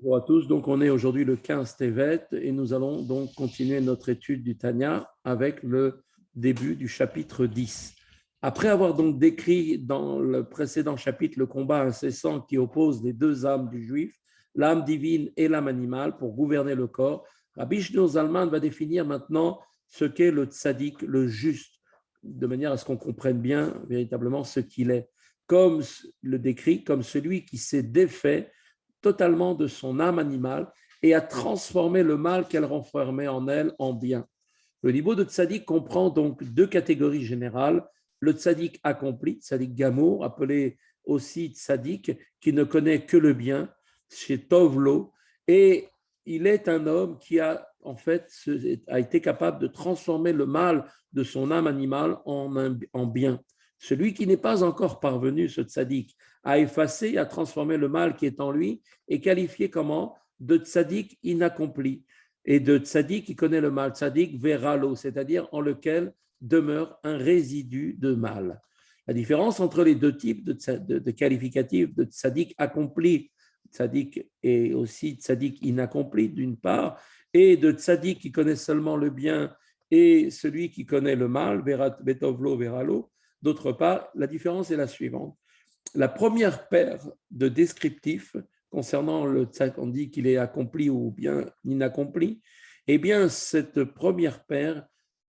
Bonjour à tous. Donc, on est aujourd'hui le 15 Tevet et nous allons donc continuer notre étude du Tanya avec le début du chapitre 10. Après avoir donc décrit dans le précédent chapitre le combat incessant qui oppose les deux âmes du juif, l'âme divine et l'âme animale pour gouverner le corps, Rabbi Shneur Zalman va définir maintenant ce qu'est le tzaddik, le juste, de manière à ce qu'on comprenne bien véritablement ce qu'il est, comme le décrit, comme celui qui s'est défait totalement de son âme animale et a transformé le mal qu'elle renfermait en elle en bien. Le niveau de tzaddik comprend donc deux catégories générales. Le tzaddik accompli, tzaddik gamour, appelé aussi tzaddik, qui ne connaît que le bien, chez Tovlo, et il est un homme qui a en fait a été capable de transformer le mal de son âme animale en bien. Celui qui n'est pas encore parvenu, ce tzaddik, à effacer, à transformer le mal qui est en lui, est qualifié comment? De tzaddik inaccompli et de tzaddik qui connaît le mal, tzaddik veralo, c'est-à-dire en lequel demeure un résidu de mal. La différence entre les deux types de qualificatifs de tzaddik accompli, tzaddik et aussi tzaddik inaccompli d'une part, et de tzaddik qui connaît seulement le bien et celui qui connaît le mal, betovlo veralo, d'autre part, la différence est la suivante. La première paire de descriptifs concernant le tzaddik, on dit qu'il est accompli ou bien inaccompli, eh bien, cette première paire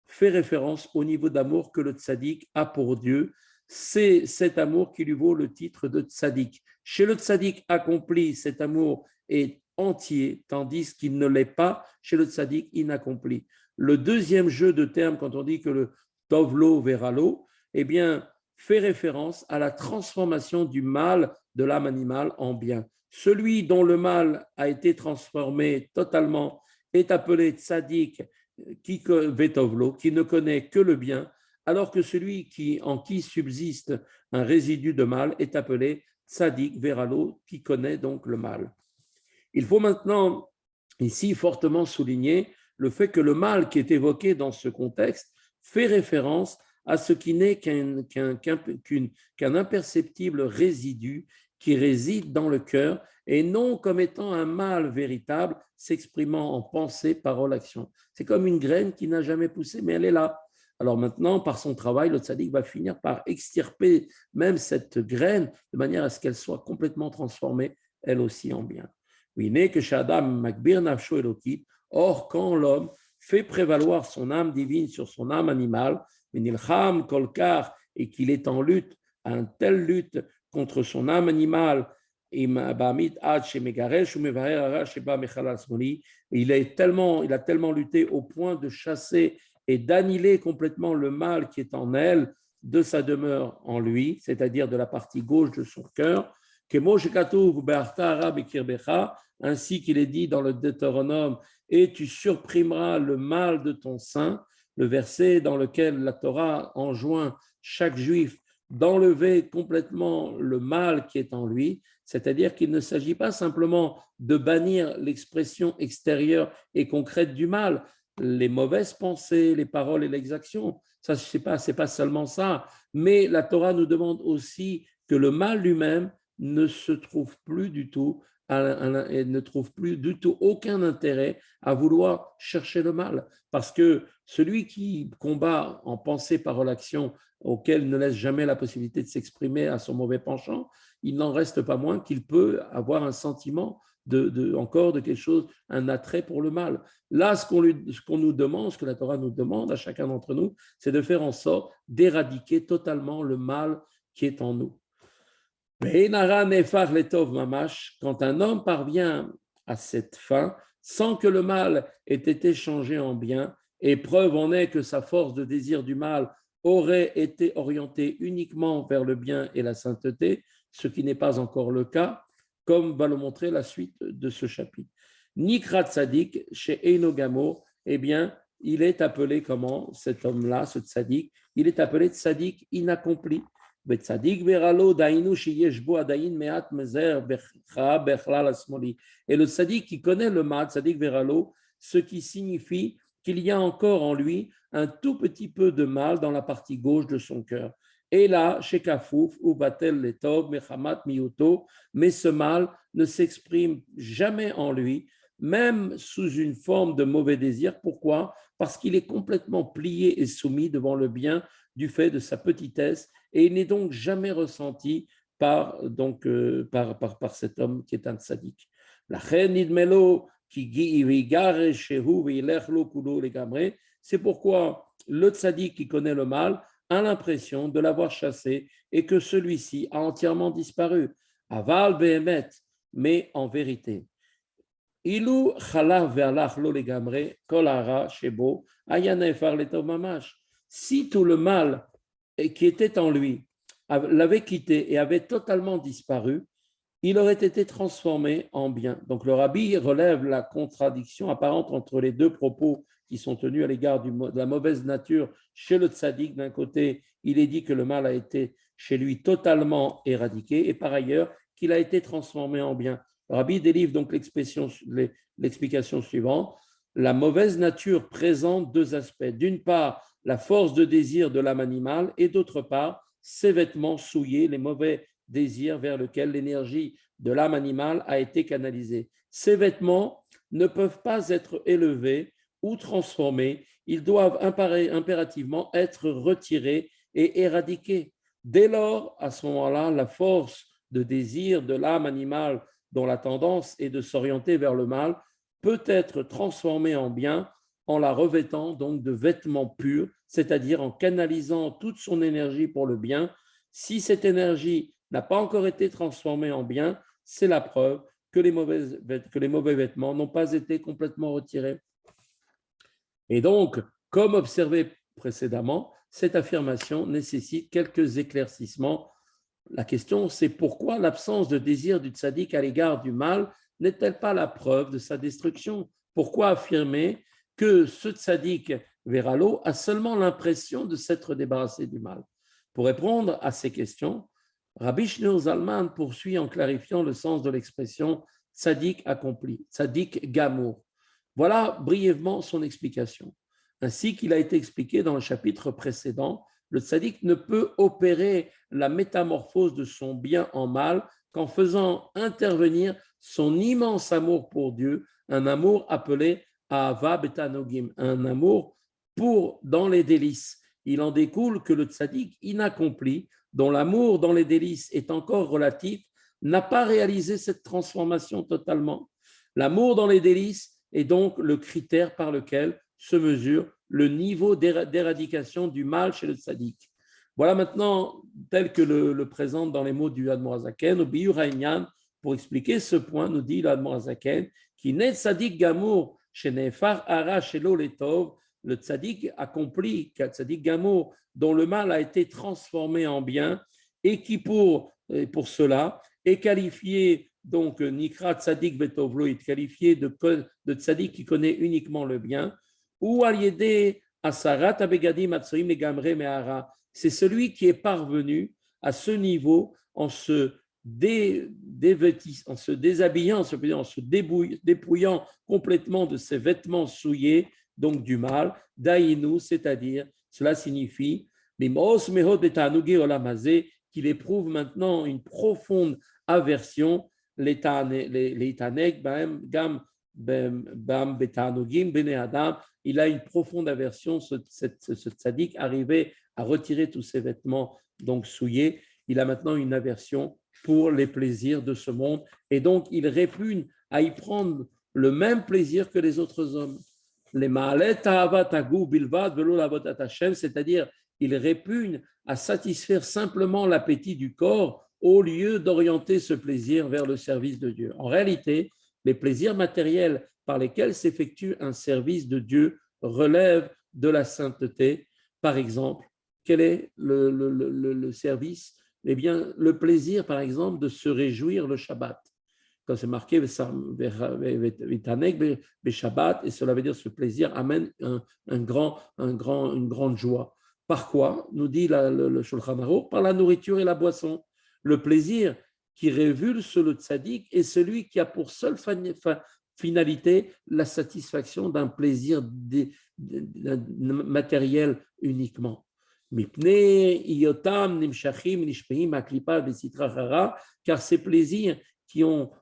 fait référence au niveau d'amour que le tzaddik a pour Dieu. C'est cet amour qui lui vaut le titre de tzaddik. Chez le tzaddik accompli, cet amour est entier, tandis qu'il ne l'est pas chez le tzaddik inaccompli. Le deuxième jeu de termes, quand on dit que le tovlo veralo, eh bien, fait référence à la transformation du mal de l'âme animale en bien. Celui dont le mal a été transformé totalement est appelé tzaddik vetovlo, qui ne connaît que le bien, alors que celui en qui subsiste un résidu de mal est appelé tzaddik veralo, qui connaît donc le mal. Il faut maintenant ici fortement souligner le fait que le mal qui est évoqué dans ce contexte fait référence à ce qui n'est qu'un imperceptible résidu qui réside dans le cœur et non comme étant un mal véritable s'exprimant en pensée, parole, action. C'est comme une graine qui n'a jamais poussé, mais elle est là. Alors maintenant, par son travail, le tzaddik va finir par extirper même cette graine de manière à ce qu'elle soit complètement transformée, elle aussi, en bien. Or, quand l'homme fait prévaloir son âme divine sur son âme animale, et qu'il est en lutte, à une telle lutte contre son âme animale, il a tellement lutté au point de chasser et d'annihiler complètement le mal qui est en elle de sa demeure en lui, c'est-à-dire de la partie gauche de son cœur, ainsi qu'il est dit dans le Deutéronome, et tu supprimeras le mal de ton sein, le verset dans lequel la Torah enjoint chaque juif d'enlever complètement le mal qui est en lui, c'est-à-dire qu'il ne s'agit pas simplement de bannir l'expression extérieure et concrète du mal, les mauvaises pensées, les paroles et l'exaction, ça c'est pas seulement ça, mais la Torah nous demande aussi que le mal lui-même ne se trouve plus du tout et ne trouve plus du tout aucun intérêt à vouloir chercher le mal. Parce que celui qui combat en pensée, parole, action, auquel ne laisse jamais la possibilité de s'exprimer à son mauvais penchant, il n'en reste pas moins qu'il peut avoir un sentiment encore de quelque chose, un attrait pour le mal. Là, ce qu'on nous demande, ce que la Torah nous demande à chacun d'entre nous, c'est de faire en sorte d'éradiquer totalement le mal qui est en nous. Quand un homme parvient à cette fin, sans que le mal ait été changé en bien, et preuve en est que sa force de désir du mal aurait été orientée uniquement vers le bien et la sainteté, ce qui n'est pas encore le cas, comme va le montrer la suite de ce chapitre. Nikrat Tzadik, chez Eino Gamo, eh bien, il est appelé comment, cet homme-là, ce Tzadik, il est appelé Tzadik inaccompli. Et le tzaddik qui connaît le mal, tzaddik veralo, ce qui signifie qu'il y a encore en lui un tout petit peu de mal dans la partie gauche de son cœur. Et là, chez Kafouf, ou Batel Letov, Mechamat Miyuto, mais ce mal ne s'exprime jamais en lui, même sous une forme de mauvais désir. Pourquoi? Parce qu'il est complètement plié et soumis devant le bien du fait de sa petitesse et il n'est donc jamais ressenti par cet homme qui est un tzaddik. C'est pourquoi le tzaddik qui connaît le mal a l'impression de l'avoir chassé et que celui-ci a entièrement disparu. Aval behemet, mais en vérité. Ilou chalav ve'alach lo legamre kol hara shebo ayanefar letov mamash. Si tout le mal qui était en lui l'avait quitté et avait totalement disparu, il aurait été transformé en bien. Donc le rabbi relève la contradiction apparente entre les deux propos qui sont tenus à l'égard de la mauvaise nature chez le tzaddik. D'un côté, il est dit que le mal a été chez lui totalement éradiqué et par ailleurs qu'il a été transformé en bien. Le rabbi délivre donc l'explication suivante. La mauvaise nature présente deux aspects. D'une part, la force de désir de l'âme animale et d'autre part, ses vêtements souillés, les mauvais désirs vers lesquels l'énergie de l'âme animale a été canalisée. Ces vêtements ne peuvent pas être élevés ou transformés, ils doivent impérativement être retirés et éradiqués. Dès lors, à ce moment-là, la force de désir de l'âme animale dont la tendance est de s'orienter vers le mal peut être transformée en bien en la revêtant donc de vêtements purs, c'est-à-dire en canalisant toute son énergie pour le bien. Si cette énergie n'a pas encore été transformée en bien, c'est la preuve que les mauvais vêtements n'ont pas été complètement retirés. Et donc, comme observé précédemment, cette affirmation nécessite quelques éclaircissements. La question, c'est pourquoi l'absence de désir du tzaddik à l'égard du mal n'est-elle pas la preuve de sa destruction? Pourquoi affirmer que ce tzaddik Véralo a seulement l'impression de s'être débarrassé du mal? Pour répondre à ces questions, Rabbi Shneur Zalman poursuit en clarifiant le sens de l'expression tzaddik accompli, tzaddik gamour. Voilà brièvement son explication. Ainsi qu'il a été expliqué dans le chapitre précédent, le tzaddik ne peut opérer la métamorphose de son bien en mal qu'en faisant intervenir son immense amour pour Dieu, un amour appelé Ahava Betanogim, un amour dans les délices. Il en découle que le tzaddik inaccompli, dont l'amour dans les délices est encore relatif, n'a pas réalisé cette transformation totalement. L'amour dans les délices est donc le critère par lequel se mesure le niveau d'éradication du mal chez le tzaddik. Voilà maintenant, tel que le présente dans les mots du Admor HaZaken, au Biur HaInyan, pour expliquer ce point, nous dit l'Admor HaZaken, qui n'est tzaddik gamour, chez Nefar Hara Shelo Letov, le tzaddik accompli, tzaddik gamour, dont le mal a été transformé en bien, et qui pour cela est qualifié, donc Nikra tzaddik betovlo, est qualifié de tzaddik qui connaît uniquement le bien, ou aliédé asarat abegadim atsoim megamre mehara. C'est celui qui est parvenu à ce niveau en se déshabillant, en se dépouillant complètement de ses vêtements souillés, donc du mal, daïnou, c'est-à-dire, cela signifie qu'il éprouve maintenant une profonde aversion, il a une profonde aversion, ce tzaddik, arrivé à retirer tous ses vêtements donc souillés, il a maintenant une aversion pour les plaisirs de ce monde et donc il répugne à y prendre le même plaisir que les autres hommes. Les ma'alet ta'avat haguf bilvad velo la'avodat Hashem, c'est-à-dire il répugne à satisfaire simplement l'appétit du corps au lieu d'orienter ce plaisir vers le service de Dieu. En réalité, les plaisirs matériels par lesquels s'effectue un service de Dieu relèvent de la sainteté. Par exemple, quel est le service? Eh bien, le plaisir, par exemple, de se réjouir le Shabbat. Quand c'est marqué Vitanek Shabbat, et cela veut dire ce plaisir amène une grande joie. Par quoi? Nous dit le Shulchan Aruch, par la nourriture et la boisson. Le plaisir qui révulse le tzaddik est celui qui a pour seule finalité la satisfaction d'un plaisir matériel uniquement. Car ces plaisirs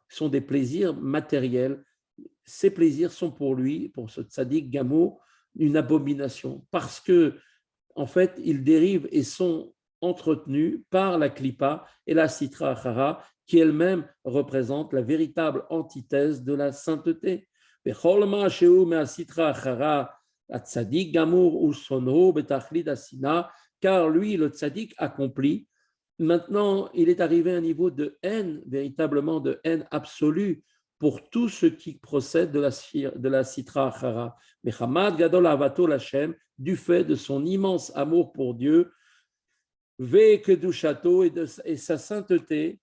sont des plaisirs matériels. Ces plaisirs sont pour lui, pour ce tzaddik Gamo, une abomination parce que, en fait, ils dérivent et sont entretenus par la klipa et la sitra achara, qui elle-même représente la véritable antithèse de la sainteté. Car lui, le tzaddik accompli, maintenant, il est arrivé à un niveau de haine, véritablement de haine absolue, pour tout ce qui procède de la sitra achara. Mechamad gadol avato l'Hashem, du fait de son immense amour pour Dieu, ve kedushato et sa sainteté,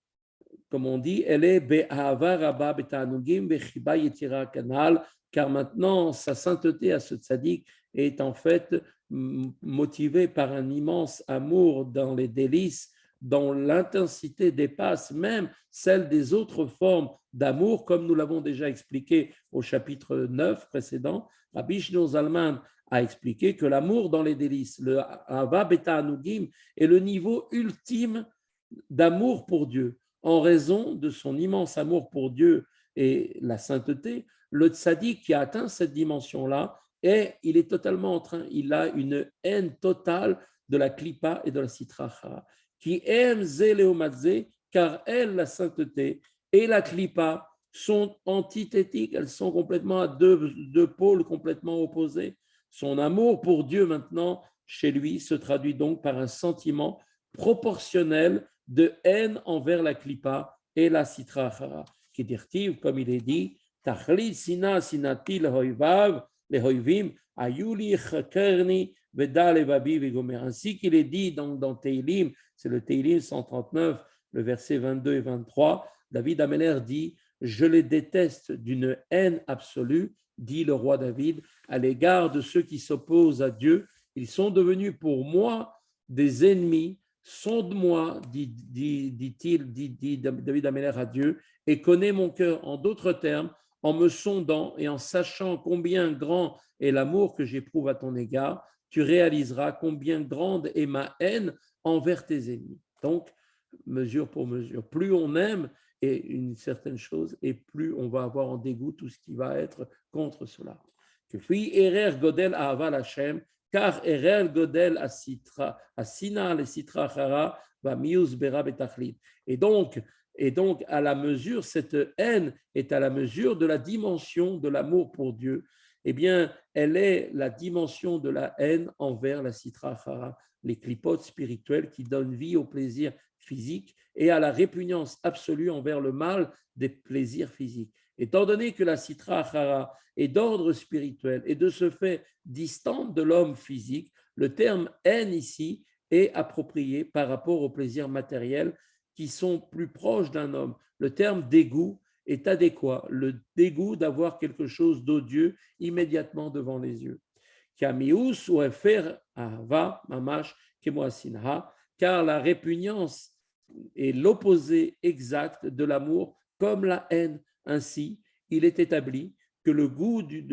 comme on dit, elle est be'ahava rabba betanugim vechiba yetira kanal, car maintenant sa sainteté à ce tzaddik est en fait motivée par un immense amour dans les délices, dont l'intensité dépasse même celle des autres formes d'amour, comme nous l'avons déjà expliqué au chapitre 9 précédent. Rabbi Shlomo Zalman a expliqué que l'amour dans les délices, le Ahava Beta Anugim, est le niveau ultime d'amour pour Dieu. En raison de son immense amour pour Dieu et la sainteté, le tzaddik qui a atteint cette dimension-là, il est totalement il a une haine totale de la klipa et de la sitra achara, qui aime zéléomadze, car elle, la sainteté et la klipa, sont antithétiques, elles sont complètement à deux pôles complètement opposés. Son amour pour Dieu maintenant, chez lui, se traduit donc par un sentiment proportionnel de haine envers la klipa et la sitra achara. Qui dirtive, comme il est dit, tachlit sina sinati lehoivav lehoivim ayuli chakerni veda levabi vegomer. Ainsi qu'il est dit dans Teilim, c'est le Teilim 139, le verset 22 et 23, David Améler dit: je les déteste d'une haine absolue, dit le roi David, à l'égard de ceux qui s'opposent à Dieu. Ils sont devenus pour moi des ennemis. Sonde-moi, dit David Améler à Dieu, et connais mon cœur. En d'autres termes, en me sondant et en sachant combien grand est l'amour que j'éprouve à ton égard, tu réaliseras combien grande est ma haine envers tes ennemis. Donc, mesure pour mesure, plus on aime et une certaine chose, et plus on va avoir en dégoût tout ce qui va être contre cela. Que fi erer godel ahava l'Hashem, car erer godel asina le sitra chara va mius bera betachlit. Et donc, à la mesure, cette haine est à la mesure de la dimension de l'amour pour Dieu. Eh bien, elle est la dimension de la haine envers la sitra chara, les clipotes spirituelles qui donnent vie au plaisir physique et à la répugnance absolue envers le mal des plaisirs physiques. Étant donné que la sitra achara est d'ordre spirituel et de ce fait distante de l'homme physique, le terme haine ici est approprié par rapport aux plaisirs matériels qui sont plus proches d'un homme. Le terme dégoût est adéquat, le dégoût d'avoir quelque chose d'odieux immédiatement devant les yeux. Kamius ou efer ahava mamash kemoasinha, car la répugnance est l'opposé exact de l'amour, comme la haine. Ainsi, il est établi que le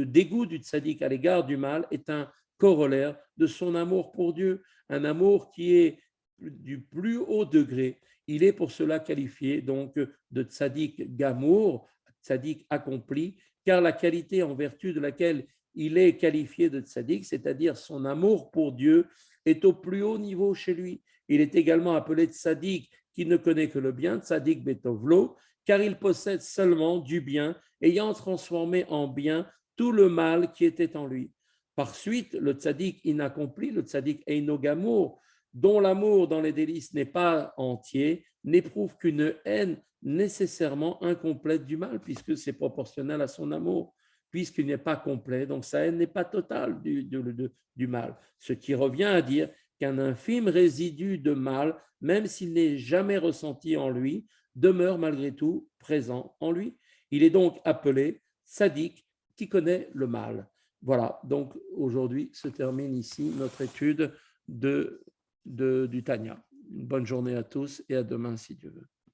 dégoût du tzaddik à l'égard du mal est un corollaire de son amour pour Dieu, un amour qui est du plus haut degré. Il est pour cela qualifié donc de tzaddik gamour, tzaddik accompli, car la qualité en vertu de laquelle il est qualifié de tzaddik, c'est-à-dire son amour pour Dieu, est au plus haut niveau chez lui. Il est également appelé tzaddik qui ne connaît que le bien, tzaddik betovlo, car il possède seulement du bien, ayant transformé en bien tout le mal qui était en lui. Par suite, le tzaddik inaccompli, le tzaddik einogamour, dont l'amour dans les délices n'est pas entier, n'éprouve qu'une haine nécessairement incomplète du mal, puisque c'est proportionnel à son amour, puisqu'il n'est pas complet, donc sa haine n'est pas totale du mal. Ce qui revient à dire qu'un infime résidu de mal, même s'il n'est jamais ressenti en lui, demeure malgré tout présent en lui. Il est donc appelé tzaddik qui connaît le mal. Voilà, donc aujourd'hui se termine ici notre étude du Tanya. Une bonne journée à tous et à demain si Dieu veut.